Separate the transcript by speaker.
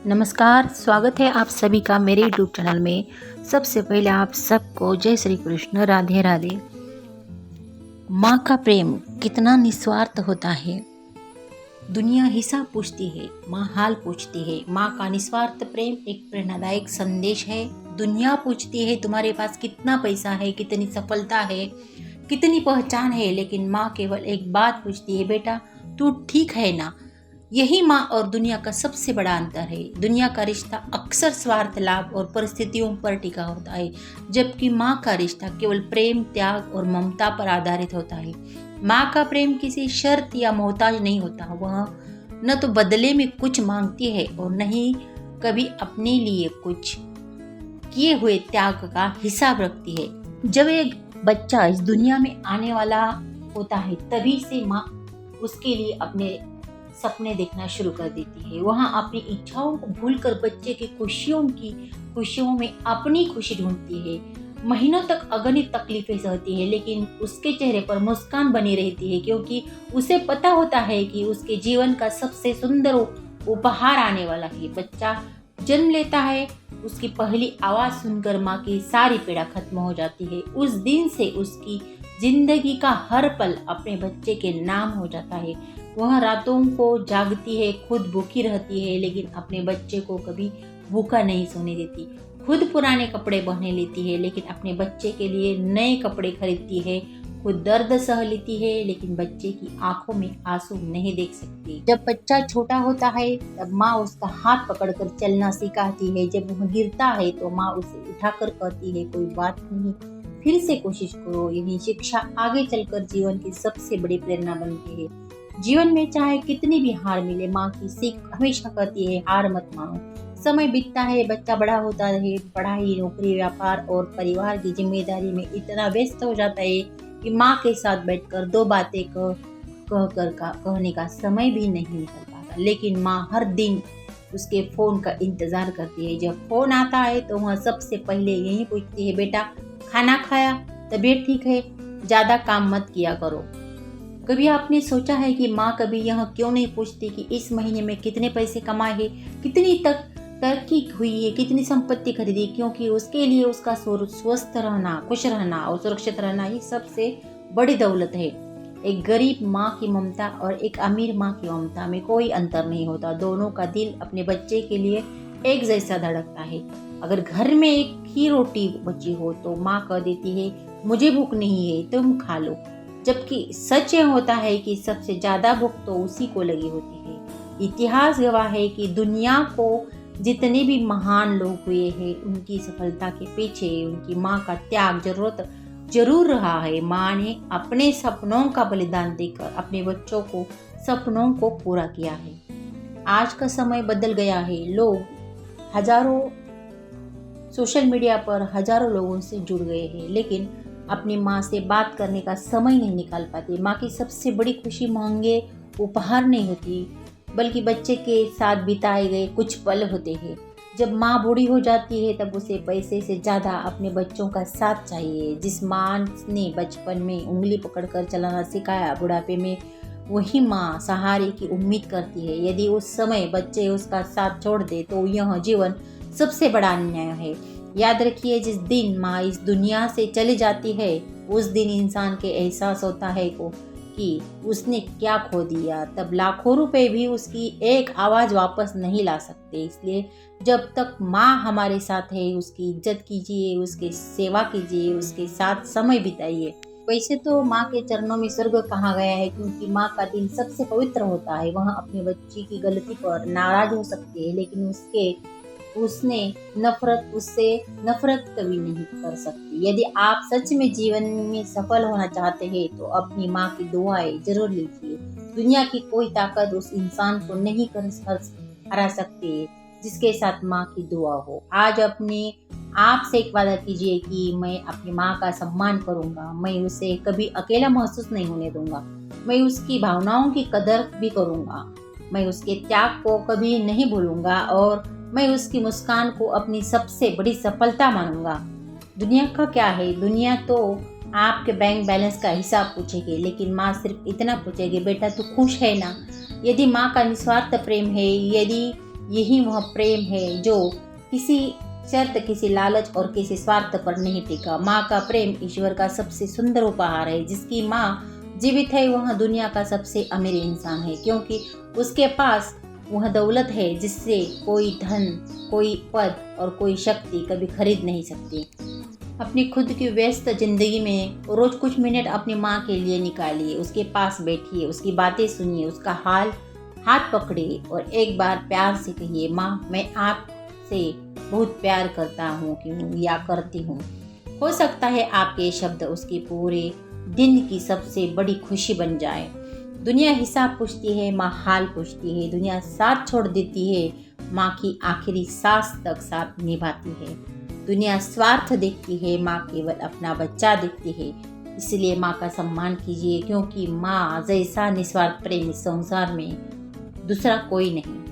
Speaker 1: नमस्कार, स्वागत है आप सभी का मेरे यूट्यूब चैनल में। सबसे पहले आप सबको जय श्री कृष्ण, राधे राधे। माँ का प्रेम कितना निस्वार्थ होता है। दुनिया हिसाब पूछती है, माँ हाल पूछती है। माँ का निस्वार्थ प्रेम एक प्रेरणादायक संदेश है। दुनिया पूछती है तुम्हारे पास कितना पैसा है, कितनी सफलता है, कितनी पहचान है, लेकिन माँ केवल एक बात पूछती है, बेटा तू ठीक है ना। यही माँ और दुनिया का सबसे बड़ा अंतर है। दुनिया का रिश्ता अक्सर स्वार्थ, लाभ और परिस्थितियों पर टिका होता है, जबकि माँ का रिश्ता केवल प्रेम, त्याग और ममता पर आधारित होता है। माँ का प्रेम किसी शर्त या मोहताज नहीं होता। वह न तो बदले में कुछ मांगती है और न ही कभी अपने लिए कुछ किए हुए त्याग का हिसाब रखती है। जब एक बच्चा इस दुनिया में आने वाला होता है, तभी से माँ उसके लिए अपने सपने देखना शुरू कर देती है। वहाँ अपनी इच्छाओं को भूलकर बच्चे की खुशियों में अपनी खुशी ढूंढती है। महीनों तक अगणित तकलीफें सहती है, लेकिन उसके चेहरे पर मुस्कान बनी रहती है, क्योंकि उसे पता होता है कि उसके जीवन का सबसे सुंदर उपहार आने वाला है। बच्चा जन्म लेता है, उसकी पहली आवाज सुनकर माँ की सारी पीड़ा खत्म हो जाती है। उस दिन से उसकी जिंदगी का हर पल अपने बच्चे के नाम हो जाता है। वह रातों को जागती है, खुद भूखी रहती है, लेकिन अपने बच्चे को कभी भूखा नहीं सोने देती। खुद पुराने कपड़े पहने लेती है, लेकिन अपने बच्चे के लिए नए कपड़े खरीदती है। खुद दर्द सह लेती है, लेकिन बच्चे की आंखों में आंसू नहीं देख सकती। जब बच्चा छोटा होता है, तब माँ उसका हाथ पकड़कर चलना सिखाती है। जब वह गिरता है तो माँ उसे उठाकर कहती है, कोई बात नहीं, फिर से कोशिश करो। यही शिक्षा आगे चलकर जीवन की सबसे बड़ी प्रेरणा बनती है। जीवन में चाहे कितनी भी हार मिले, माँ की सीख हमेशा कहती है, हार मत मानो। समय बीतता है, बच्चा बड़ा होता है, पढ़ाई, नौकरी, व्यापार और परिवार की जिम्मेदारी में इतना व्यस्त हो जाता है कि माँ के साथ बैठकर दो बातें कहने का समय भी नहीं निकल पाता। लेकिन माँ हर दिन उसके फोन का इंतजार करती है। जब फोन आता है तो वह सबसे पहले यही पूछती है, बेटा खाना खाया, तबीयत ठीक है, ज्यादा काम मत किया करो। कभी आपने सोचा है कि माँ कभी यह क्यों नहीं पूछती कि इस महीने में कितने पैसे कमाए हैं, कितनी तक तरक्की हुई है, कितनी संपत्ति खरीदी? क्योंकि उसके लिए उसका स्वस्थ रहना, खुश रहना और सुरक्षित रहना ही सबसे बड़ी दौलत है। एक गरीब माँ की ममता और एक अमीर माँ की ममता में कोई अंतर नहीं होता। दोनों का दिल अपने बच्चे के लिए एक जैसा धड़कता है। अगर घर में एक ही रोटी बची हो तो माँ कह देती है, मुझे भूख नहीं है, तुम खा लो। जबकि सच यह होता है कि सबसे ज्यादा भूख तो उसी को लगी होती है। इतिहास गवाह है कि दुनिया को जितने भी महान लोग हुए हैं, उनकी सफलता के पीछे उनकी माँ का त्याग जरूर रहा है। माँ ने अपने सपनों का बलिदान देकर अपने बच्चों को सपनों को पूरा किया है। आज का समय बदल गया है। लोग हजारों सोशल मीडिया पर हजारों लोगों से जुड़ गए हैं, लेकिन अपनी माँ से बात करने का समय नहीं निकाल पाते। माँ की सबसे बड़ी खुशी महंगे उपहार नहीं होती, बल्कि बच्चे के साथ बिताए गए कुछ पल होते हैं। जब माँ बूढ़ी हो जाती है, तब उसे पैसे से ज़्यादा अपने बच्चों का साथ चाहिए। जिस माँ ने बचपन में उंगली पकड़कर चलाना सिखाया, बुढ़ापे में वही माँ सहारे की उम्मीद करती है। यदि उस समय बच्चे उसका साथ छोड़ दे तो यह जीवन सबसे बड़ा अन्याय है। याद रखिए, जिस दिन माँ इस दुनिया से चली जाती है, उस दिन इंसान के एहसास होता है कि उसने क्या खो दिया। तब लाखों रुपए भी उसकी एक आवाज़ वापस नहीं ला सकते। इसलिए जब तक माँ हमारे साथ है, उसकी इज्जत कीजिए, उसकी सेवा कीजिए, उसके साथ समय बिताइए। वैसे तो माँ के चरणों में स्वर्ग कहा गया है, क्योंकि माँ का दिल सबसे पवित्र होता है। वह अपने बच्चे की गलती पर नाराज हो सकती है, लेकिन उससे नफरत कभी नहीं कर सकती। यदि आप सच में जीवन में सफल होना चाहते हैं तो अपनी माँ की दुआएं जरूर लीजिए। दुनिया की कोई ताकत उस इंसान को नहीं हरा सकती जिसके साथ माँ की दुआ हो। आज अपने आप से एक वादा कीजिए कि मैं अपनी माँ का सम्मान करूंगा, मैं उसे कभी अकेला महसूस नहीं होने दूंगा, मैं उसकी भावनाओं की कदर भी करूंगा, मैं उसके त्याग को कभी नहीं भूलूंगा और मैं उसकी मुस्कान को अपनी सबसे बड़ी सफलता मानूंगा। दुनिया का क्या है, दुनिया तो आपके बैंक बैलेंस का हिसाब पूछेगी, लेकिन माँ सिर्फ इतना पूछेगी, बेटा तू खुश है ना। यदि माँ का निस्वार्थ प्रेम है, यदि यही वह प्रेम है जो किसी शर्त, किसी लालच और किसी स्वार्थ पर नहीं टिका। माँ का प्रेम ईश्वर का सबसे सुंदर उपहार है। जिसकी माँ जीवित है वह दुनिया का सबसे अमीर इंसान है, क्योंकि उसके पास वह दौलत है जिससे कोई धन, कोई पद और कोई शक्ति कभी खरीद नहीं सकती। अपनी खुद की व्यस्त जिंदगी में रोज कुछ मिनट अपनी माँ के लिए निकालिए, उसके पास बैठिए, उसकी बातें सुनिए, उसका हाथ पकड़िए और एक बार प्यार से कहिए, माँ मैं आपसे बहुत प्यार करता हूँ या करती हूँ। हो सकता है आपके शब्द उसके पूरे दिन की सबसे बड़ी खुशी बन जाए। दुनिया हिसाब पूछती है, माँ हाल पूछती है। दुनिया साथ छोड़ देती है, माँ की आखिरी सांस तक साथ निभाती है। दुनिया स्वार्थ देखती है, माँ केवल अपना बच्चा देखती है। इसलिए माँ का सम्मान कीजिए, क्योंकि माँ जैसा निस्वार्थ प्रेम इस संसार में दूसरा कोई नहीं।